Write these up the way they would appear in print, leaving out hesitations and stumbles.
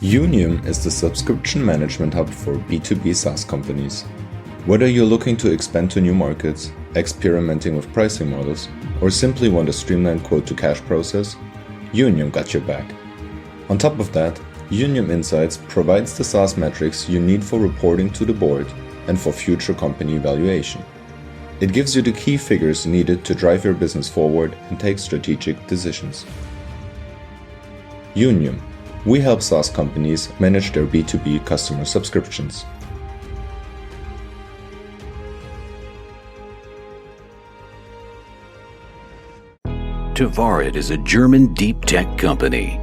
Unium is the subscription management hub for B2B SaaS companies. Whether you're looking to expand to new markets, experimenting with pricing models, or simply want a streamlined quote-to-cash process, Unium got your back. On top of that, Unium Insights provides the SaaS metrics you need for reporting to the board and for future company evaluation. It gives you the key figures needed to drive your business forward and take strategic decisions. Unium. We help SaaS companies manage their B2B customer subscriptions. Tavarid is a German deep tech company.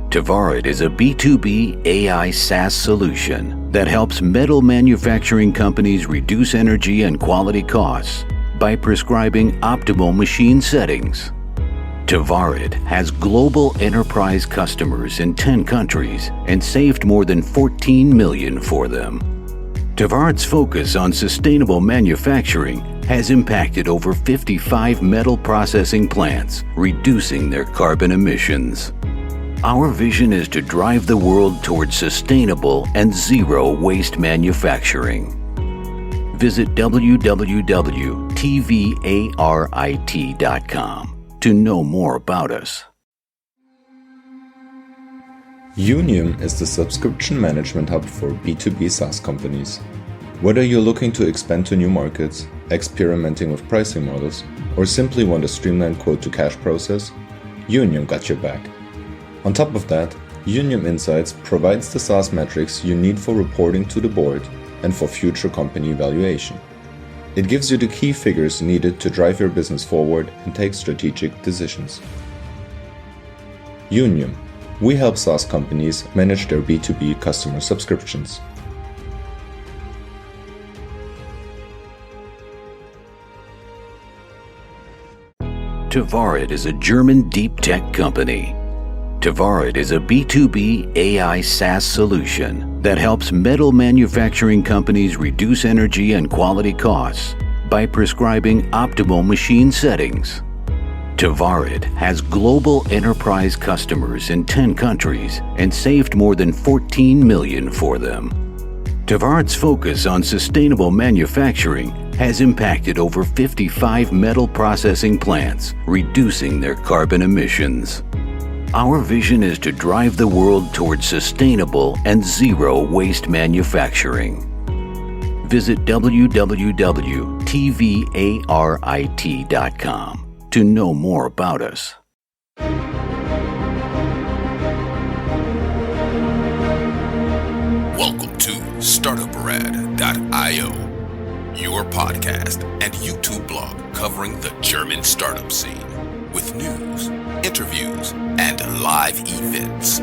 Tavarid is a B2B AI SaaS solution that helps metal manufacturing companies reduce energy and quality costs by prescribing optimal machine settings. Tavarid has global enterprise customers in 10 countries and saved more than 14 million for them. Tavarid's focus on sustainable manufacturing has impacted over 55 metal processing plants, reducing their carbon emissions. Our vision is to drive the world towards sustainable and zero waste manufacturing. Visit www.tvarit.com to know more about us. Unium is the subscription management hub for B2B SaaS companies. Whether you're looking to expand to new markets, experimenting with pricing models, or simply want a streamlined quote-to-cash process, Unium got your back. On top of that, Unium Insights provides the SaaS metrics you need for reporting to the board and for future company evaluation. It gives you the key figures needed to drive your business forward and take strategic decisions. Unium. We help SaaS companies manage their B2B customer subscriptions. Tavarid is a German deep tech company. Tavarid is a B2B AI SaaS solution that helps metal manufacturing companies reduce energy and quality costs by prescribing optimal machine settings. Tavarid has global enterprise customers in 10 countries and saved more than 14 million for them. Tavarid's focus on sustainable manufacturing has impacted over 55 metal processing plants, reducing their carbon emissions. Our vision is to drive the world towards sustainable and zero waste manufacturing. Visit www.tvarit.com to know more about us. Welcome to Startuprad.io, your podcast and YouTube blog covering the German startup scene with news, interviews, and live events.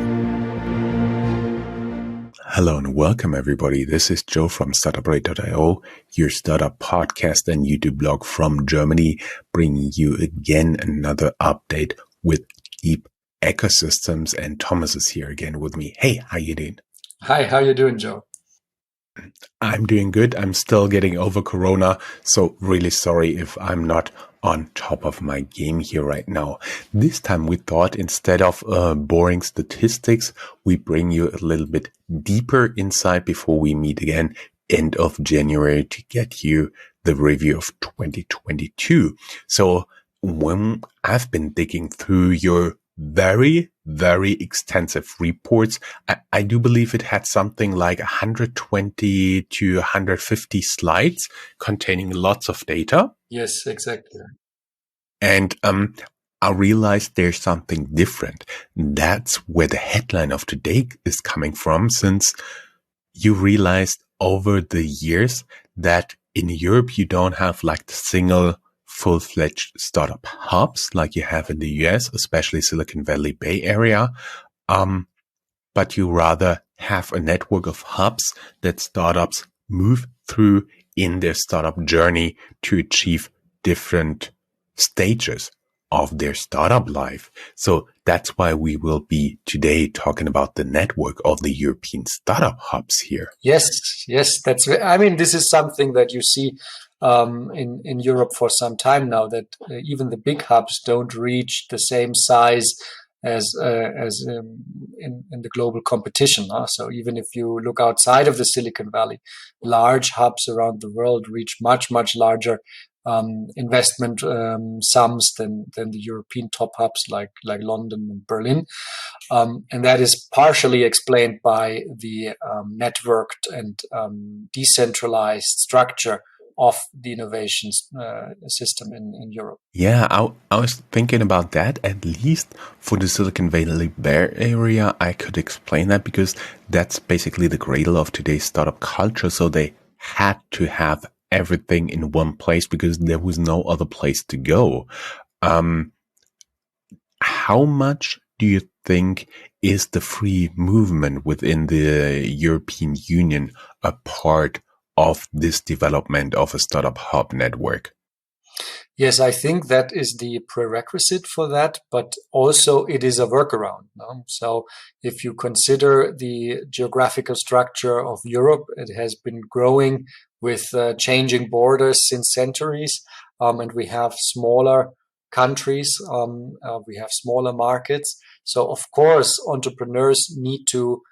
Hello and welcome everybody. This is Joe from Startuprad.io, your startup podcast and YouTube blog from Germany, bringing you again another update with deep ecosystems. And Thomas is here again with me. Hey, how you doing? Hi, how you doing, Joe? I'm doing good. I'm still getting over Corona, so really sorry if I'm not on top of my game here right now. This time we thought instead of boring statistics, we bring you a little bit deeper insight before we meet again end of January to get you the review of 2022. So when I've been digging through your very, very extensive reports, I do believe it had something like 120 to 150 slides containing lots of data. Yes, exactly. And I realized there's something different. That's where the headline of today is coming from, since you realized over the years that in Europe you don't have like the single full-fledged startup hubs like you have in the US, especially Silicon Valley Bay Area, but you rather have a network of hubs that startups move through in their startup journey to achieve different stages of their startup life. So that's why we will be today talking about the network of the European startup hubs here. Yes, this is something that you see in Europe for some time now, that even the big hubs don't reach the same size in the global competition. So even if you look outside of the Silicon Valley, large hubs around the world reach much larger investment sums than the European top hubs like London and Berlin. And that is partially explained by the networked and decentralized structure of the innovations system in Europe. Yeah, I was thinking about that. At least for the Silicon Valley Bay Area, I could explain that because that's basically the cradle of today's startup culture. So they had to have everything in one place because there was no other place to go. How much do you think is the free movement within the European Union a part of this development of a startup hub network? Yes, I think that is the prerequisite for that, but also it is a workaround. No? So if you consider the geographical structure of Europe, it has been growing with changing borders since centuries, and we have smaller countries, we have smaller markets. So of course, entrepreneurs need to,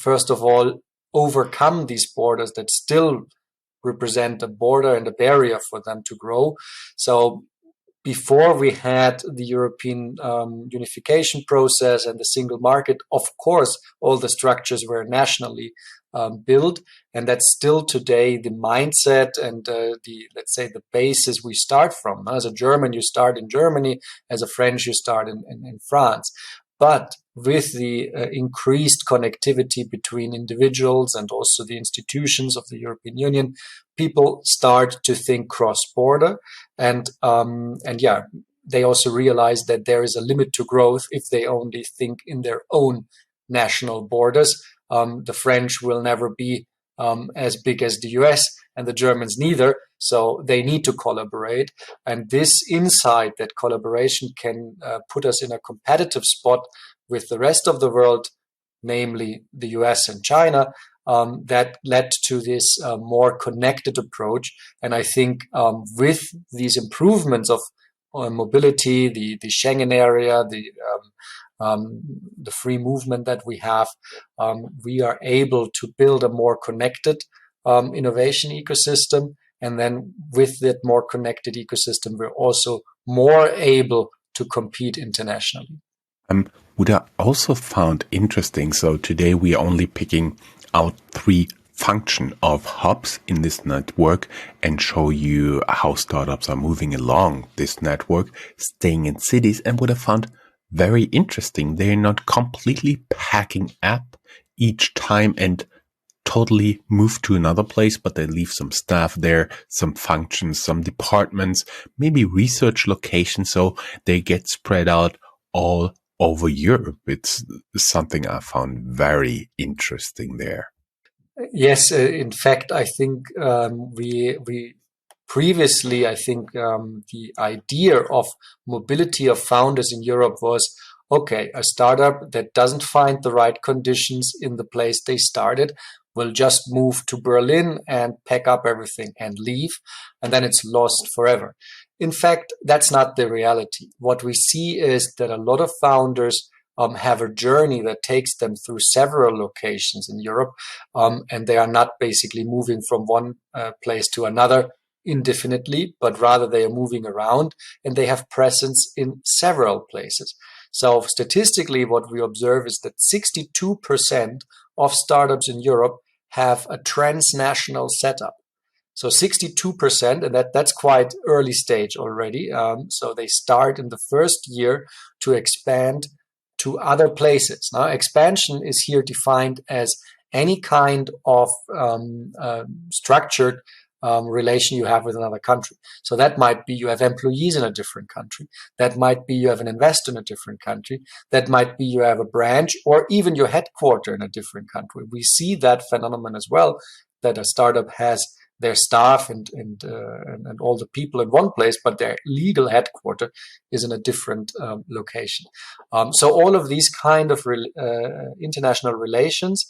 first of all, overcome these borders that still represent a border and a barrier for them to grow. So before we had the European unification process and the single market, of course, all the structures were nationally built, and that's still today the mindset and let's say the basis we start from. As a German, you start in Germany. As a French, you start in France. But with the increased connectivity between individuals and also the institutions of the European Union, people start to think cross-border, and yeah, they also realize that there is a limit to growth if they only think in their own national borders. The French will never be as big as the US, and the Germans neither. So they need to collaborate. And this insight that collaboration can put us in a competitive spot with the rest of the world, namely the US and China, that led to this more connected approach. And I think with these improvements of mobility, the Schengen area, the free movement that we have, we are able to build a more connected innovation ecosystem. And then with that more connected ecosystem, we're also more able to compete internationally. What I also found interesting, so today we are only picking out 3 function of hubs in this network and show you how startups are moving along this network, staying in cities. And what I found very interesting, they're not completely packing up each time and totally move to another place, but they leave some staff there, some functions, some departments, maybe research locations, so they get spread out all over Europe. It's something I found very interesting there. Yes, in fact, I think we previously, I think the idea of mobility of founders in Europe was, okay, a startup that doesn't find the right conditions in the place they started will just move to Berlin and pack up everything and leave, and then it's lost forever. In fact, that's not the reality. What we see is that a lot of founders have a journey that takes them through several locations in Europe, and they are not basically moving from one place to another indefinitely, but rather they are moving around and they have presence in several places. So statistically, what we observe is that 62% of startups in Europe have a transnational setup. So 62%, and that's quite early stage already. So they start in the first year to expand to other places. Now, expansion is here defined as any kind of structured relation you have with another country. So that might be you have employees in a different country. That might be you have an investor in a different country. That might be you have a branch or even your headquarter in a different country. We see that phenomenon as well, that a startup has their staff and all the people in one place, but their legal headquarter is in a different location. So all of these kind of international relations,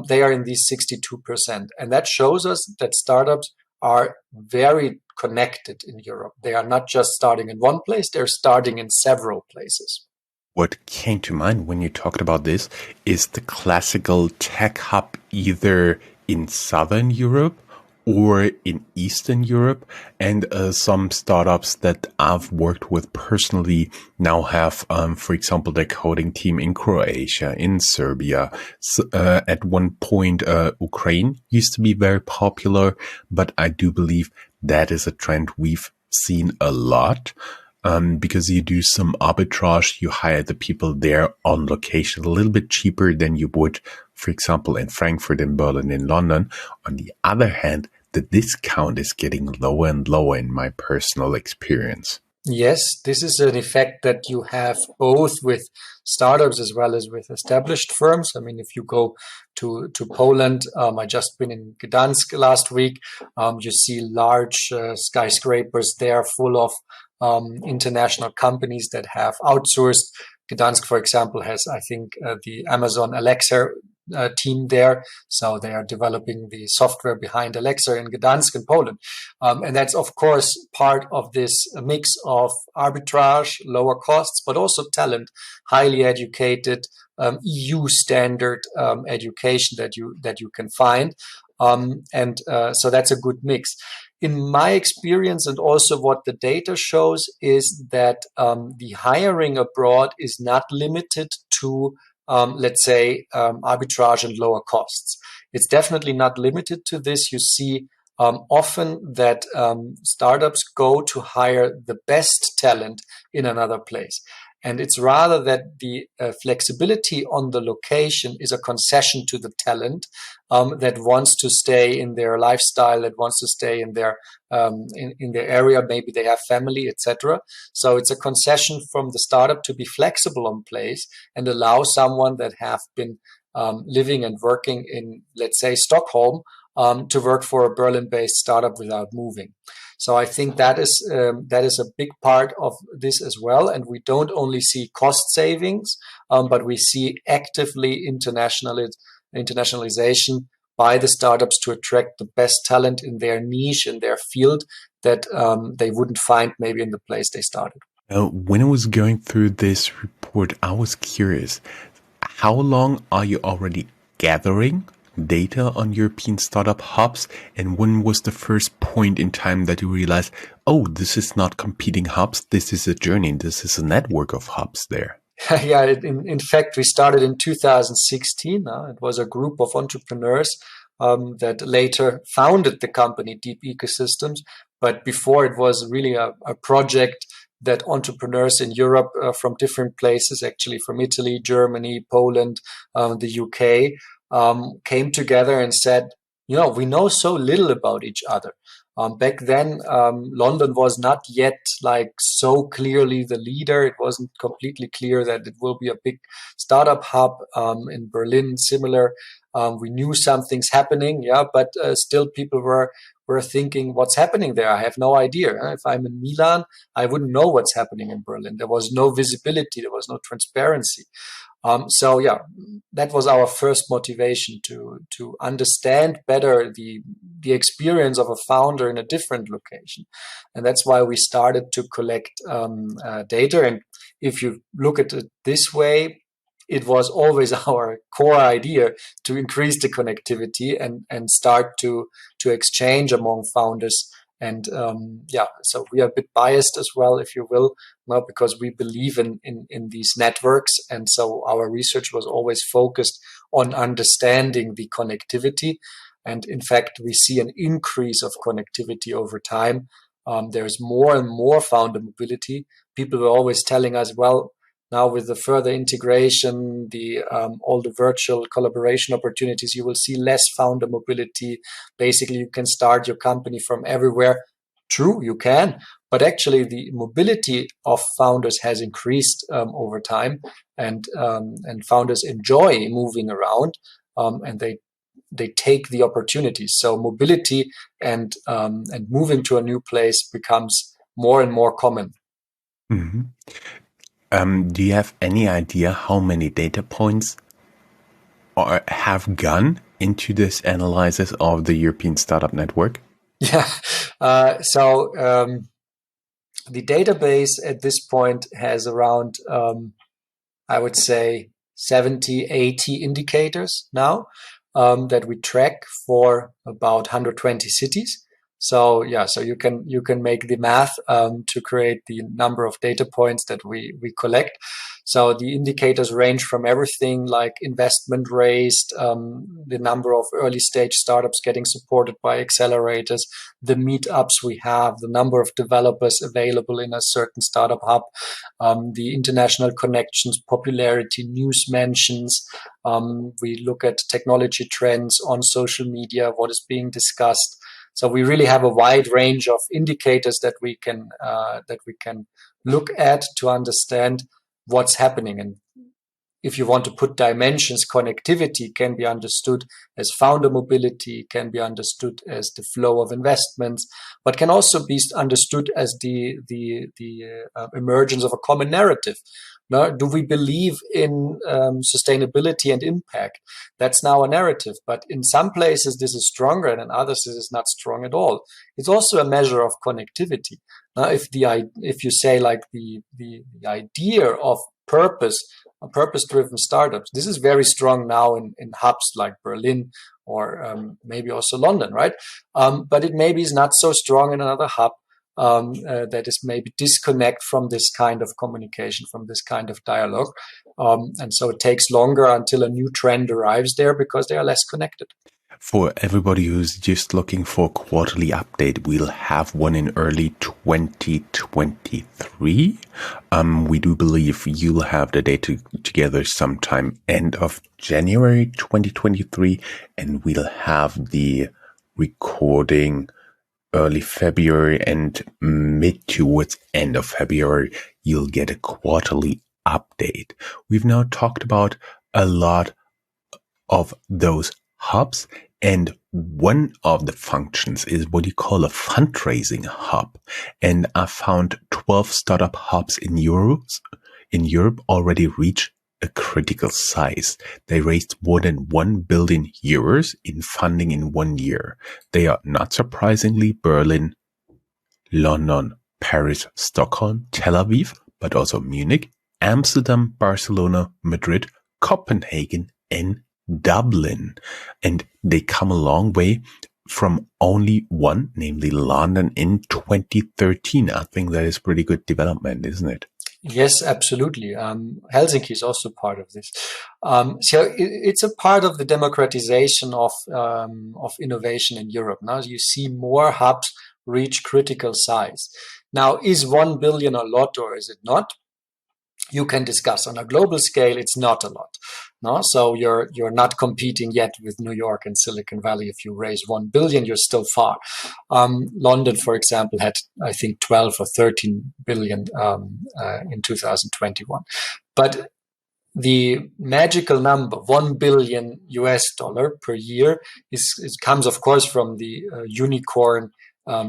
they are in these 62%. And that shows us that startups are very connected in Europe. They are not just starting in one place, they're starting in several places. What came to mind when you talked about this is the classical tech hub either in Southern Europe or in Eastern Europe. And some startups that I've worked with personally now have, for example, the coding team in Croatia, in Serbia. At one point, Ukraine used to be very popular, but I do believe that is a trend we've seen a lot. Because you do some arbitrage, you hire the people there on location a little bit cheaper than you would, for example, in Frankfurt, in Berlin, in London. On the other hand, the discount is getting lower and lower in my personal experience. Yes, this is an effect that you have both with startups as well as with established firms. I mean, if you go to Poland, I just been in Gdansk last week. You see large skyscrapers there full of international companies that have outsourced. Gdansk, for example, has, I think, the Amazon Alexa team there. So they are developing the software behind Alexa in Gdansk in Poland. And that's, of course, part of this mix of arbitrage, lower costs, but also talent, highly educated, EU standard education that you can find. So that's a good mix. In my experience, and also what the data shows, is that the hiring abroad is not limited to let's say, arbitrage and lower costs. It's definitely not limited to this. You see often that startups go to hire the best talent in another place. And it's rather that the flexibility on the location is a concession to the talent that wants to stay in their lifestyle, that wants to stay in their area. Maybe they have family, etc. So it's a concession from the startup to be flexible on place and allow someone that have been living and working in, let's say, Stockholm, to work for a Berlin-based startup without moving. So I think that is a big part of this as well. And we don't only see cost savings, but we see actively internationalization by the startups to attract the best talent in their niche, in their field, that they wouldn't find maybe in the place they started. When I was going through this report, I was curious, how long are you already gathering data on European startup hubs? And when was the first point in time that you realized, oh, this is not competing hubs, this is a journey, this is a network of hubs there? Yeah, in fact, we started in 2016. It was a group of entrepreneurs that later founded the company Deep Ecosystems. But before, it was really a project that entrepreneurs in Europe from different places, actually from Italy, Germany, Poland, the UK, came together and said, we know so little about each other. Back then, London was not yet like so clearly the leader. It wasn't completely clear that it will be a big startup hub. In Berlin, similar. We knew something's happening, but still people were thinking, what's happening there? I have no idea. If I'm in Milan, I wouldn't know what's happening in Berlin. There was no visibility. There was no transparency. So that was our first motivation to understand better the experience of a founder in a different location, and that's why we started to collect data. And if you look at it this way, it was always our core idea to increase the connectivity and start to exchange among founders. And so we are a bit biased as well, if you will, because we believe in these networks. And so our research was always focused on understanding the connectivity. And in fact, we see an increase of connectivity over time. There's more and more founder mobility. People were always telling us, well, now with the further integration, all the virtual collaboration opportunities, you will see less founder mobility. Basically, you can start your company from everywhere. True, you can, but actually the mobility of founders has increased over time, and founders enjoy moving around, and they take the opportunities. So mobility and moving to a new place becomes more and more common. Mm-hmm. Do you have any idea how many data points have gone into this analysis of the European Startup Network? Yeah. The database at this point has around I would say 70, 80 indicators now that we track for about 120 cities. So so you can make the math to create the number of data points that we collect. So the indicators range from everything like investment raised, the number of early stage startups getting supported by accelerators, the meetups we have, the number of developers available in a certain startup hub, the international connections, popularity, news mentions. We look at technology trends on social media, what is being discussed. So we really have a wide range of indicators that we can look at to understand what's happening. And if you want to put dimensions, connectivity can be understood as founder mobility, can be understood as the flow of investments, but can also be understood as the emergence of a common narrative. Now, do we believe in sustainability and impact? That's now a narrative, but in some places this is stronger, and in others this is not strong at all. It's also a measure of connectivity. Now, if you say like the idea of purpose-driven startups, this is very strong now in hubs like Berlin or maybe also London, right? But it maybe is not so strong in another hub that is maybe disconnect from this kind of communication, from this kind of dialogue. And so it takes longer until a new trend arrives there because they are less connected. For everybody who's just looking for a quarterly update, we'll have one in early 2023. We do believe you'll have the data together sometime end of January 2023, and we'll have the recording early February, and mid towards end of February, you'll get a quarterly update. We've now talked about a lot of those hubs, and one of the functions is what you call a fundraising hub. And I found 12 startup hubs in Europe already reach a critical size. They raised more than 1 billion euros in funding in 1 year. They are, not surprisingly, Berlin, London, Paris, Stockholm, Tel Aviv, but also Munich, Amsterdam, Barcelona, Madrid, Copenhagen, and Dublin. And they come a long way from only one, namely London, in 2013. I think that is pretty good development, isn't it? Yes, absolutely. Helsinki is also part of this. So it's a part of the democratization of innovation in Europe. Now you see more hubs reach critical size. Now, is 1 billion a lot or is it not? You can discuss. On a global scale, it's not a lot. No, so you're not competing yet with New York and Silicon Valley. If you raise 1 billion, you're still far. London, for example, had I think 12 or 13 billion in 2021. But the magical number, $1 billion per year, comes of course from the unicorn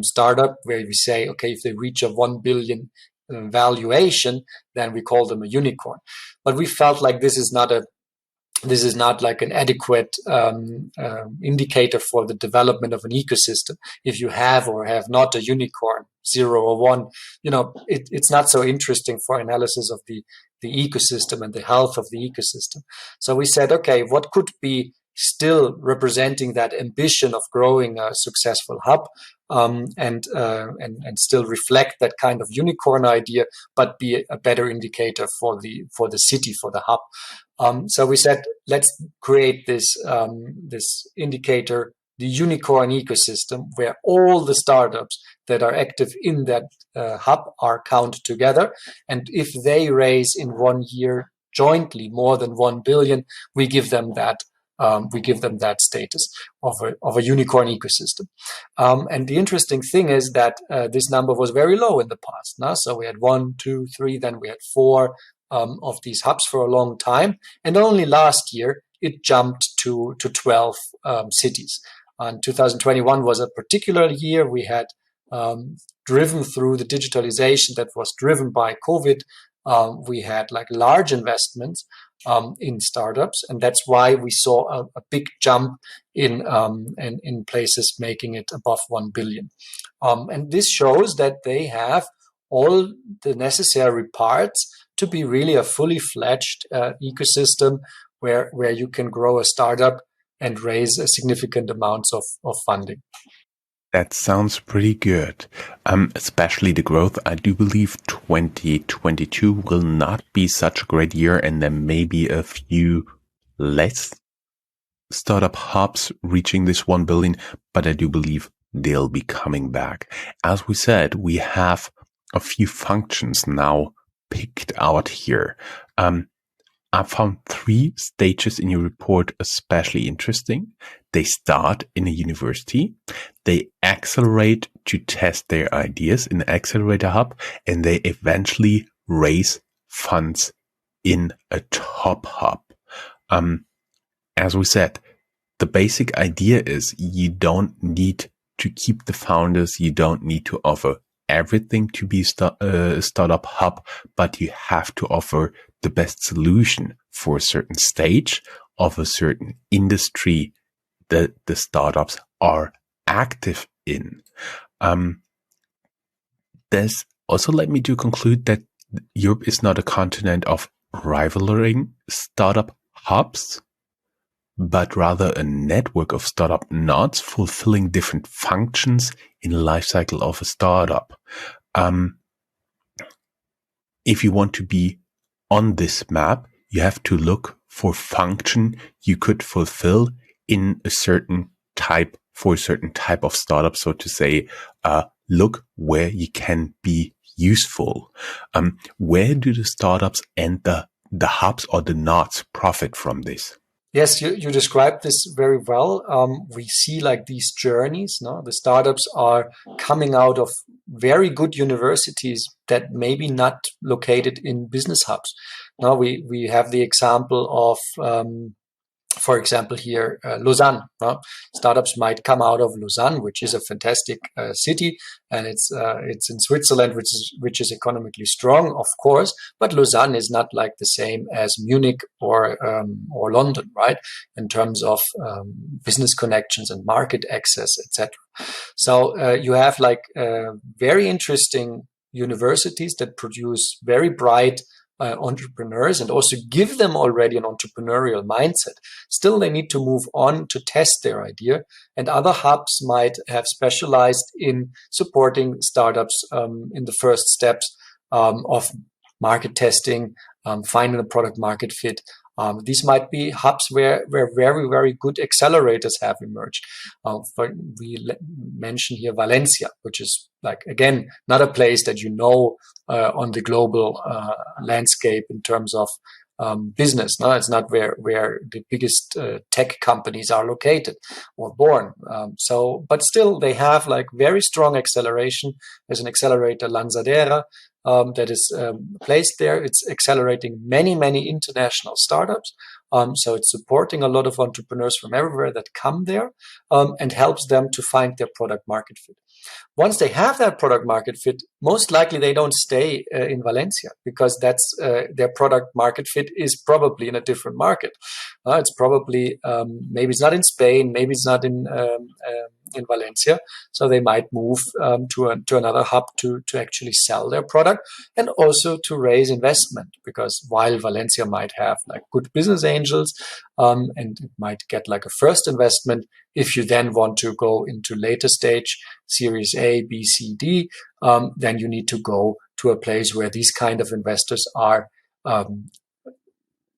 startup, where we say, okay, if they reach a 1 billion valuation, then we call them a unicorn. But we felt like this is not like an adequate indicator for the development of an ecosystem. If you have or have not a unicorn, 0 or 1, it's not so interesting for analysis of the ecosystem and the health of the ecosystem. So we said, okay, what could be still representing that ambition of growing a successful hub, and still reflect that kind of unicorn idea, but be a better indicator for the city, for the hub. So we said, let's create this indicator, the unicorn ecosystem, where all the startups that are active in that hub are counted together, and if they raise in 1 year jointly more than 1 billion, we give them that. Status of a unicorn ecosystem. And the interesting thing is that this number was very low in the past. No? So we had 1, 2, 3, then we had 4 of these hubs for a long time. And only last year, it jumped to 12 cities. And 2021 was a particular year. We had driven through the digitalization that was driven by COVID. We had like large investments in startups, and that's why we saw a big jump in places making it above 1 billion. And this shows that they have all the necessary parts to be really a fully fledged ecosystem where you can grow a startup and raise a significant amounts of funding. That sounds pretty good. Especially the growth. I do believe 2022 will not be such a great year, and there may be a few less startup hubs reaching this 1 billion, but I do believe they'll be coming back. As we said, we have a few functions now picked out here. I found 3 stages in your report especially interesting. They start in a university, they accelerate to test their ideas in the accelerator hub, and they eventually raise funds in a top hub. As we said, the basic idea is you don't need to keep the founders, you don't need to offer everything to be a startup hub, but you have to offer the best solution for a certain stage of a certain industry that the startups are active in. This also led me to conclude that Europe is not a continent of rivaling startup hubs, but rather a network of startup nodes fulfilling different functions in the life cycle of a startup. If you want to be on this map, you have to look for function you could fulfill in a certain type, for a certain type of startup, so to say. Look where you can be useful. Where do the startups and the hubs or the nodes profit from this? Yes, you described this very well. We see like these journeys. No, the startups are coming out of very good universities that maybe not located in business hubs. Now we have the example of, for example, here Lausanne. Startups might come out of Lausanne, which is a fantastic city, and it's in Switzerland, which is economically strong, of course. But Lausanne is not like the same as Munich or London, right? In terms of business connections and market access, etc. So you have like very interesting universities that produce very bright entrepreneurs and also give them already an entrepreneurial mindset. Still, they need to move on to test their idea. And other hubs might have specialized in supporting startups in the first steps of market testing, finding a product market fit. These might be hubs where very, very good accelerators have emerged. We mention here Valencia, which is like, again, not a place that you know on the global landscape in terms of business. No, it's not where the biggest tech companies are located or born. But still, they have like very strong acceleration. There's an accelerator, Lanzadera, that is placed there. It's accelerating many, many international startups. So it's supporting a lot of entrepreneurs from everywhere that come there and helps them to find their product market fit. Once they have that product market fit, most likely they don't stay in Valencia because that's their product market fit is probably in a different market. It's probably maybe it's not in Spain, maybe it's not in Valencia. So they might move to another hub to actually sell their product and also to raise investment, because while Valencia might have like good business angels and it might get like a first investment, if you then want to go into later stage, Series A, B, C, D, then you need to go to a place where these kind of investors are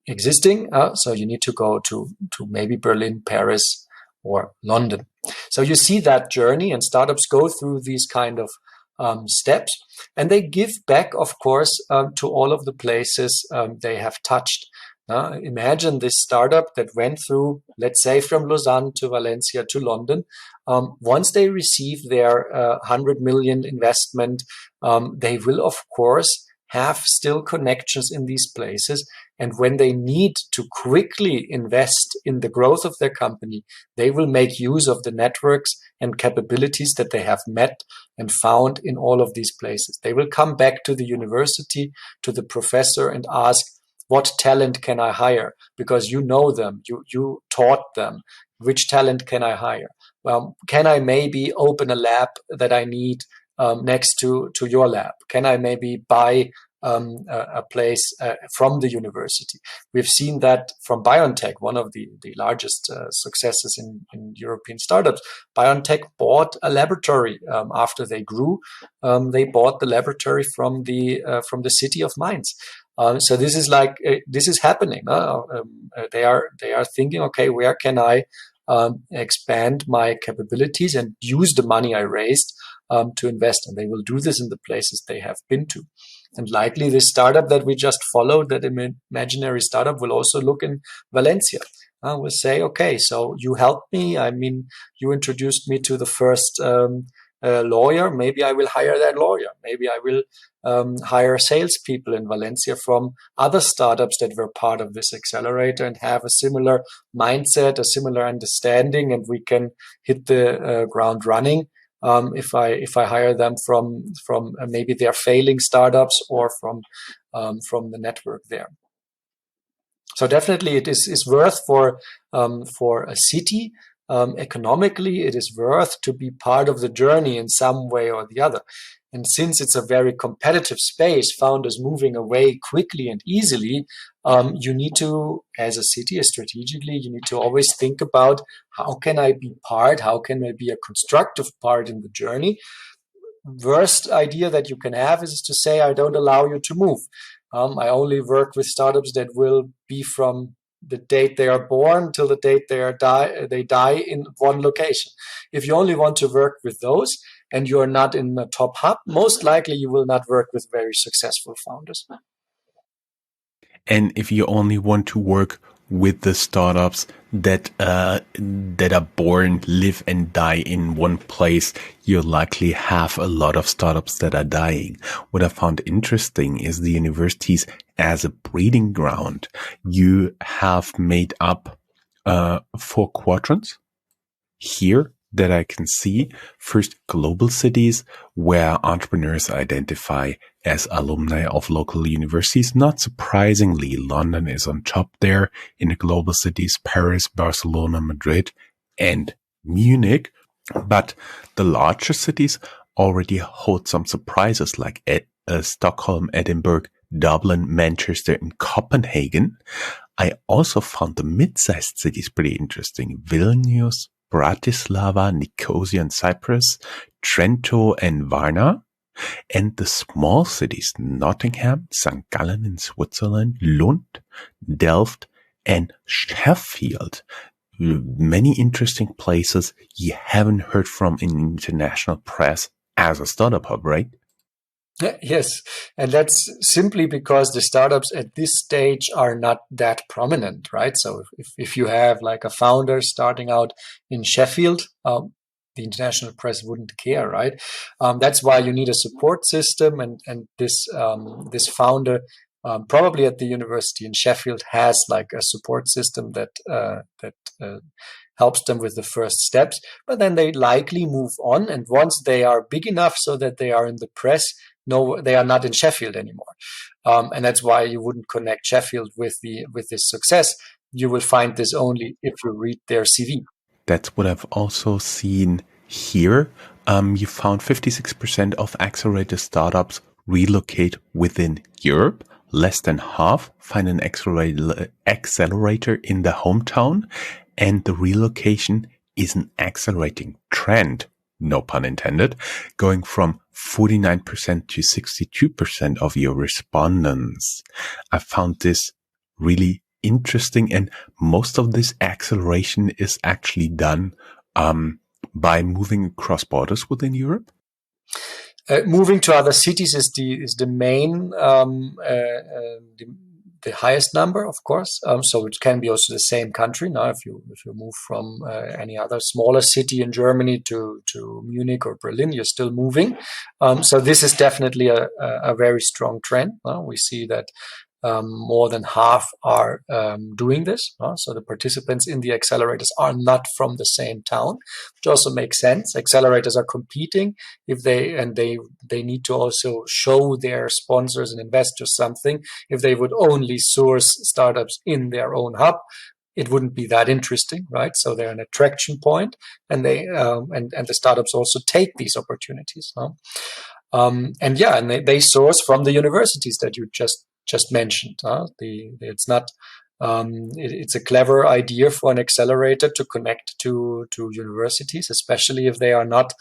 existing. So you need to go to maybe Berlin, Paris, or London. So you see that journey, and startups go through these kind of steps, and they give back, of course, to all of the places they have touched. Imagine this startup that went through, let's say, from Lausanne to Valencia to London. Once they receive their 100 million investment, they will, of course, have still connections in these places. And when they need to quickly invest in the growth of their company, they will make use of the networks and capabilities that they have met and found in all of these places. They will come back to the university, to the professor, and ask, what talent can I hire? Because you know them, you taught them. Which talent can I hire? Well, can I maybe open a lab that I need next to your lab? Can I maybe buy a place from the university? We've seen that from BioNTech, one of the largest successes in European startups. BioNTech bought a laboratory after they grew. They bought the laboratory from the city of Mainz. So this is this is happening. They are thinking, okay, where can I expand my capabilities and use the money I raised to invest? And they will do this in the places they have been to. And likely this startup that we just followed, that imaginary startup, will also look in Valencia. We'll say, okay, so you helped me. I mean, you introduced me to the first lawyer. Maybe I will hire that lawyer. Maybe I will hire salespeople in Valencia from other startups that were part of this accelerator and have a similar mindset, a similar understanding, and we can hit the ground running. If I hire them from maybe they're failing startups or from the network there. So definitely it is worth for a city. Economically, it is worth to be part of the journey in some way or the other. And since it's a very competitive space, founders moving away quickly and easily, you need to, as a city, strategically, you need to always think about how can I be part, how can I be a constructive part in the journey. Worst idea that you can have is to say, I don't allow you to move. I only work with startups that will be from the date they are born till the date they die in one location. If you only want to work with those and you're not in the top hub, most likely you will not work with very successful founders. And if you only want to work with the startups that are born, live and die in one place, you likely have a lot of startups that are dying. What I found interesting is the universities as a breeding ground. You have made up 4 quadrants here that I can see. First, global cities where entrepreneurs identify as alumni of local universities. Not surprisingly, London is on top there. In the global cities, Paris, Barcelona, Madrid, and Munich. But the larger cities already hold some surprises like Stockholm, Edinburgh, Dublin, Manchester, and Copenhagen. I also found the mid-sized cities pretty interesting. Vilnius, Bratislava, Nicosia and Cyprus, Trento and Varna, and the small cities Nottingham, St. Gallen in Switzerland, Lund, Delft, and Sheffield. Many interesting places you haven't heard from in international press as a startup hub, right? Yes, and that's simply because the startups at this stage are not that prominent, right? So if you have like a founder starting out in Sheffield, the international press wouldn't care, right? That's why you need a support system, and this founder probably at the university in Sheffield has like a support system that helps them with the first steps. But then they likely move on, and once they are big enough so that they are in the press, no, they are not in Sheffield anymore, and that's why you wouldn't connect Sheffield with this success. You will find this only if you read their CV. That's what I've also seen here. You found 56% of accelerator startups relocate within Europe. Less than half find an accelerator in the hometown, and the relocation is an accelerating trend. No pun intended, going from 49% to 62% of your respondents. I found this really interesting, and most of this acceleration is actually done by moving across borders within Europe. Moving to other cities is the main the highest number, of course. So it can be also the same country. Now, if you move from any other smaller city in Germany to Munich or Berlin, you're still moving. So this is definitely a very strong trend. We see that more than half are doing this. So the participants in the accelerators are not from the same town, which also makes sense. Accelerators are competing if they need to also show their sponsors and investors something. If they would only source startups in their own hub, it wouldn't be that interesting, right? So they're an attraction point, and the startups also take these opportunities. And they source from the universities that you just mentioned. It's not. It's a clever idea for an accelerator to connect to universities, especially if they are not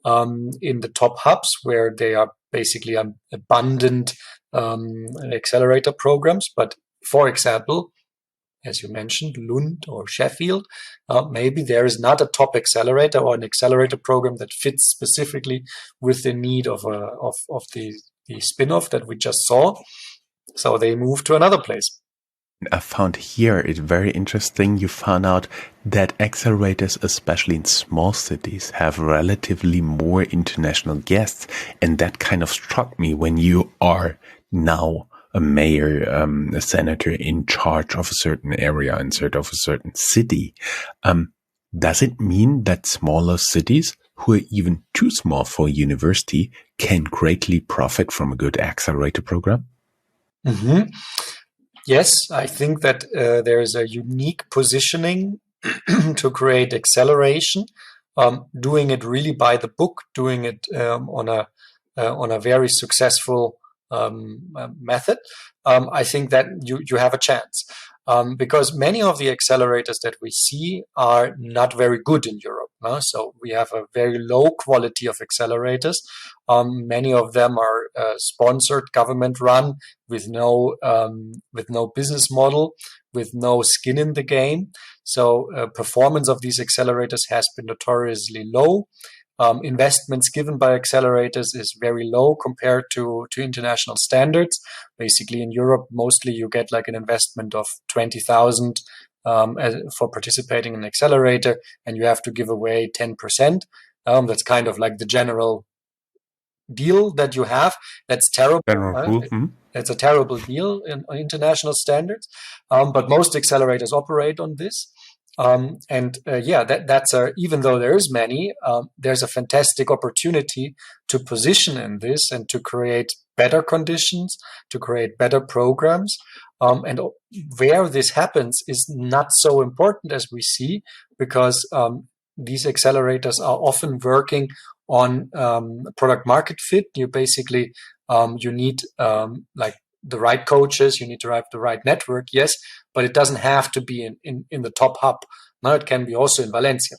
in the top hubs where they are basically abundant accelerator programs. But for example, as you mentioned, Lund or Sheffield, maybe there is not a top accelerator or an accelerator program that fits specifically with the need of the spin-off that we just saw. So they move to another place. I found here it very interesting. You found out that accelerators, especially in small cities, have relatively more international guests. And that kind of struck me when you are now a mayor, a senator in charge of a certain area, in charge of a certain city. Does it mean that smaller cities, who are even too small for a university, can greatly profit from a good accelerator program? Mm-hmm. Yes, I think that there is a unique positioning to create acceleration, doing it really by the book, doing it on a very successful method. I think that you have a chance. Because many of the accelerators that we see are not very good in Europe. So we have a very low quality of accelerators. Many of them are sponsored, government run, with no business model, with no skin in the game. So performance of these accelerators has been notoriously low. Investments given by accelerators is very low compared to international standards. Basically, in Europe, mostly you get like an investment of 20,000 for participating in an accelerator, and you have to give away 10%. That's kind of like the general deal that you have. That's terrible. It's a terrible deal in international standards, but most accelerators operate on this. That's even though there is many, there's a fantastic opportunity to position in this and to create better conditions, to create better programs. And where this happens is not so important as we see, because these accelerators are often working on product market fit. You basically you need like the right coaches, you need to have the right network, yes, but it doesn't have to be in the top hub. Now it can be also in Valencia.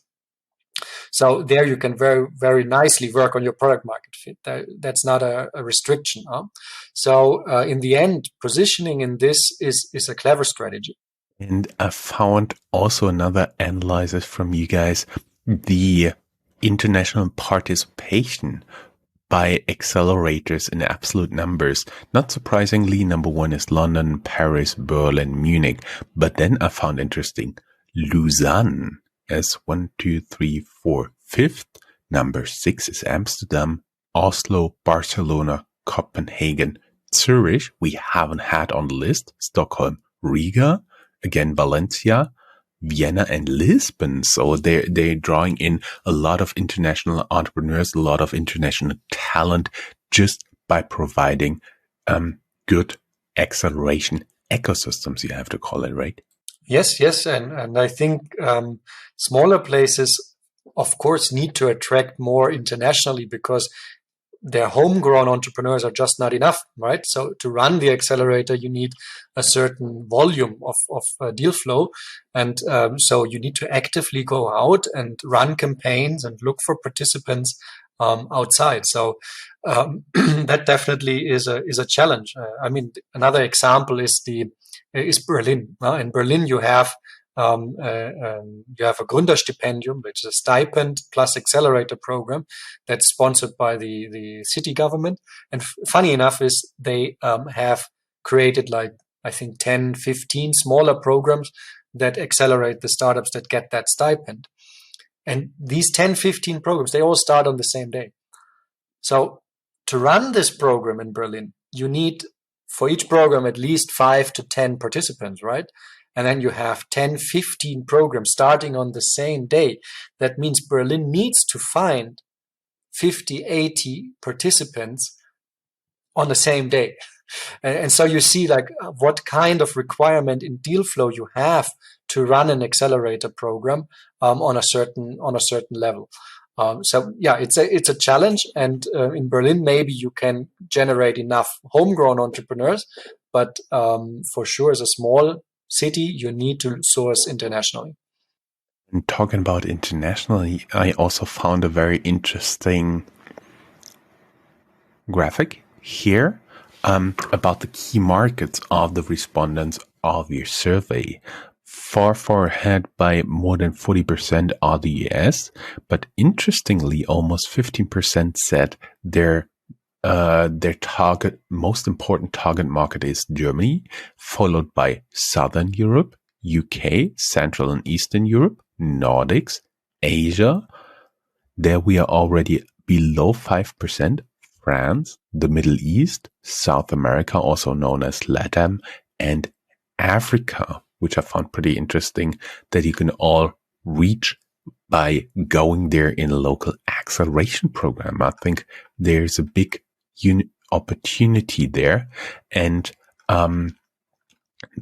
So there you can very, very nicely work on your product market fit. That's not a restriction. So in the end, positioning in this is a clever strategy. And I found also another analysis from you guys, the international participation by accelerators in absolute numbers. Not surprisingly, number one is London, Paris, Berlin, Munich. But then I found interesting, Lausanne as 1, 2, 3, 4, fifth. Number 6 is Amsterdam, Oslo, Barcelona, Copenhagen, Zurich. We haven't had on the list. Stockholm, Riga, again Valencia, Vienna and Lisbon. So they're drawing in a lot of international entrepreneurs, a lot of international talent, just by providing good acceleration ecosystems, you have to call it, right? Yes. And I think smaller places, of course, need to attract more internationally, because their homegrown entrepreneurs are just not enough, right? So to run the accelerator, you need a certain volume of deal flow. And so you need to actively go out and run campaigns and look for participants outside. So that definitely is a challenge. I mean, another example is Berlin. In Berlin, you have a Gründerstipendium, which is a stipend plus accelerator program that's sponsored by the city government. And funny enough is they have created like, I think 10, 15 smaller programs that accelerate the startups that get that stipend. And these 10, 15 programs, they all start on the same day. So to run this program in Berlin, you need for each program at least 5 to 10 participants, right? And then you have 10, 15 programs starting on the same day. That means Berlin needs to find 50, 80 participants on the same day. And so you see like what kind of requirement in deal flow you have to run an accelerator program on a certain level. So yeah, it's a challenge, and in Berlin maybe you can generate enough homegrown entrepreneurs, but for sure as a small city you need to source internationally. And talking about internationally, I also found a very interesting graphic here about the key markets of the respondents of your survey. Far ahead by more than 40% are the US, but interestingly, almost 15% said their most important target market is Germany, followed by Southern Europe, UK, Central and Eastern Europe, Nordics, Asia. There we are already below 5%. France, the Middle East, South America, also known as LATAM, and Africa, which I found pretty interesting that you can all reach by going there in a local acceleration program. I think there's a big opportunity there. And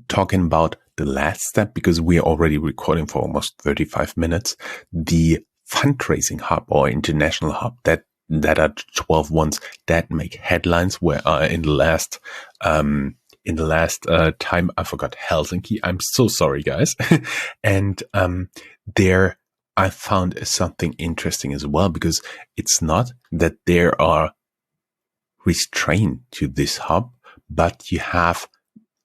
talking about the last step, because we are already recording for almost 35 minutes, the fundraising hub or international hub that are 12 ones that make headlines where in the last time I forgot Helsinki. I'm so sorry, guys. And there I found something interesting as well, because it's not that there are restrained to this hub, but you have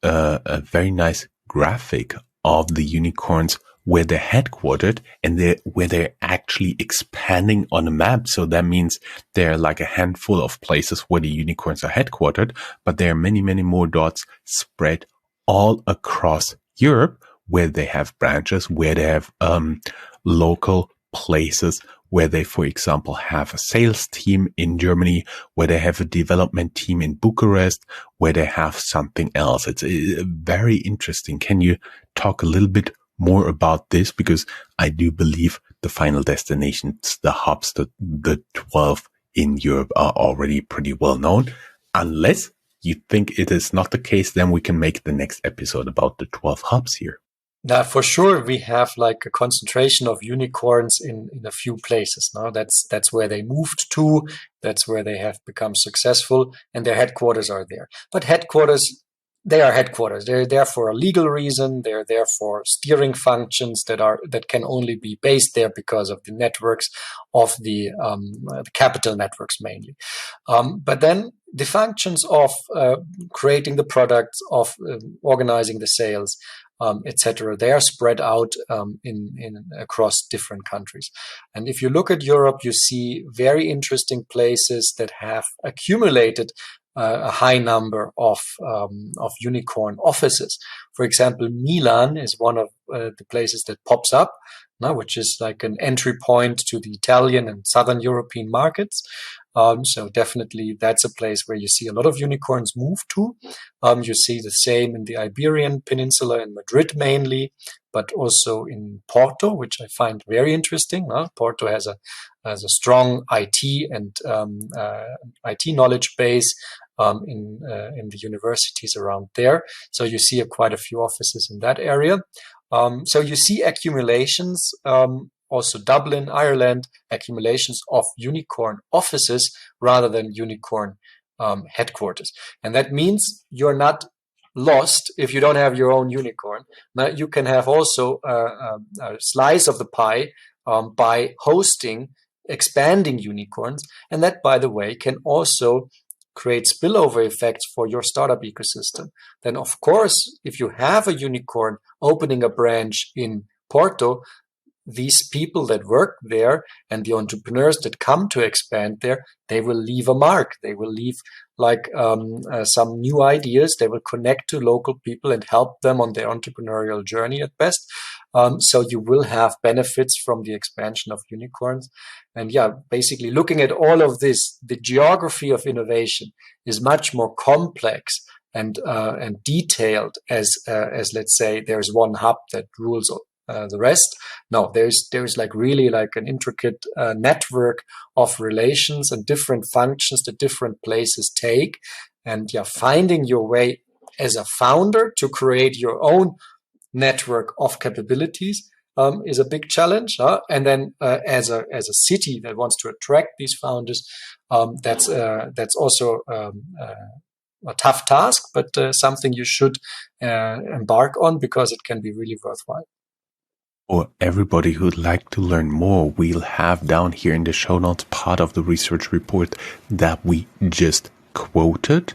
a very nice graphic of the unicorns where they're headquartered and where they're actually expanding on a map. So that means there are like a handful of places where the unicorns are headquartered, but there are many, many more dots spread all across Europe where they have branches, where they have local places where they, for example, have a sales team in Germany, where they have a development team in Bucharest, where they have something else. It's very interesting. Can you talk a little bit more about this? Because I do believe the final destinations, the hubs, the 12 in Europe are already pretty well known. Unless you think it is not the case, then we can make the next episode about the 12 hubs here. Now, for sure, we have like a concentration of unicorns in a few places. Now, that's where they moved to. That's where they have become successful, and their headquarters are there. But they are headquarters. They're there for a legal reason. They're there for steering functions that can only be based there because of the networks of the capital networks mainly. But then the functions of creating the products, of organizing the sales, etc. They are spread out in across different countries. And if you look at Europe, you see very interesting places that have accumulated a high number of unicorn offices. For example, Milan is one of the places that pops up now, which is like an entry point to the Italian and Southern European markets. So definitely that's a place where you see a lot of unicorns move to. You see the same in the Iberian Peninsula, in Madrid mainly, but also in Porto, which I find very interesting. Porto has a strong IT and IT knowledge base in the universities around there. So you see quite a few offices in that area. So you see accumulations, also Dublin, Ireland, accumulations of unicorn offices rather than unicorn headquarters. And that means you're not lost if you don't have your own unicorn. Now you can have also a slice of the pie by hosting expanding unicorns. And that, by the way, can also create spillover effects for your startup ecosystem. Then, of course, if you have a unicorn opening a branch in Porto, these people that work there and the entrepreneurs that come to expand there, they will leave a mark. They will leave like some new ideas. They will connect to local people and help them on their entrepreneurial journey at best. So you will have benefits from the expansion of unicorns. And yeah, basically looking at all of this, the geography of innovation is much more complex and detailed as let's say there's one hub that rules the rest. No, there's like really like an intricate network of relations and different functions that different places take. And finding your way as a founder to create your own network of capabilities is a big challenge. And then as a city that wants to attract these founders, that's also a tough task, but something you should embark on because it can be really worthwhile. For everybody who'd like to learn more, we'll have down here in the show notes part of the research report that we just quoted.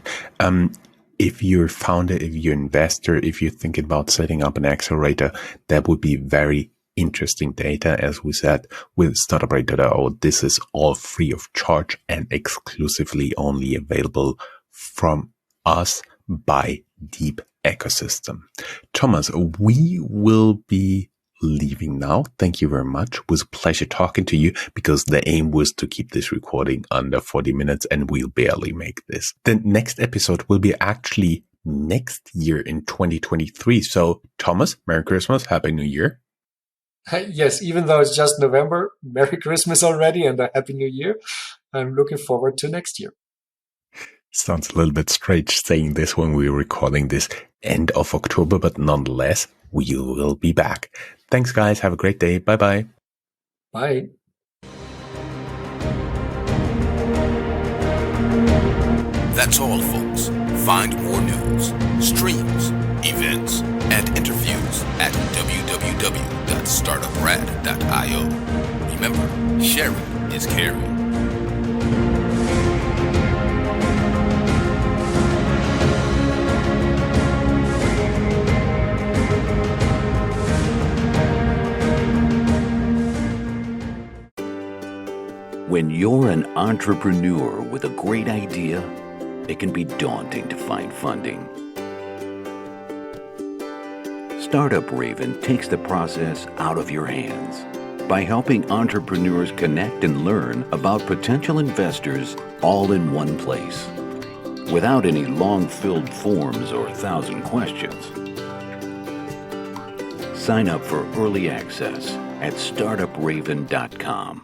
If you're a founder, if you're an investor, if you're thinking about setting up an accelerator, that would be very interesting data. As we said, with Startuprad.io, this is all free of charge and exclusively only available from us by Deep Ecosystem. Thomas, we will be leaving now. Thank you very much. It was a pleasure talking to you because the aim was to keep this recording under 40 minutes and we'll barely make this. The next episode will be actually next year in 2023. So Thomas, Merry Christmas, Happy New Year. Yes, even though it's just November, Merry Christmas already and a Happy New Year. I'm looking forward to next year. Sounds a little bit strange saying this when we're recording this end of October, but nonetheless, we will be back. Thanks, guys. Have a great day. Bye-bye. Bye. That's all, folks. Find more news, streams, events, and interviews at www.startuprad.io. Remember, sharing is caring. When you're an entrepreneur with a great idea, it can be daunting to find funding. Startup Raven takes the process out of your hands by helping entrepreneurs connect and learn about potential investors all in one place, without any long-filled forms or 1,000 questions. Sign up for early access at Startuprad.io.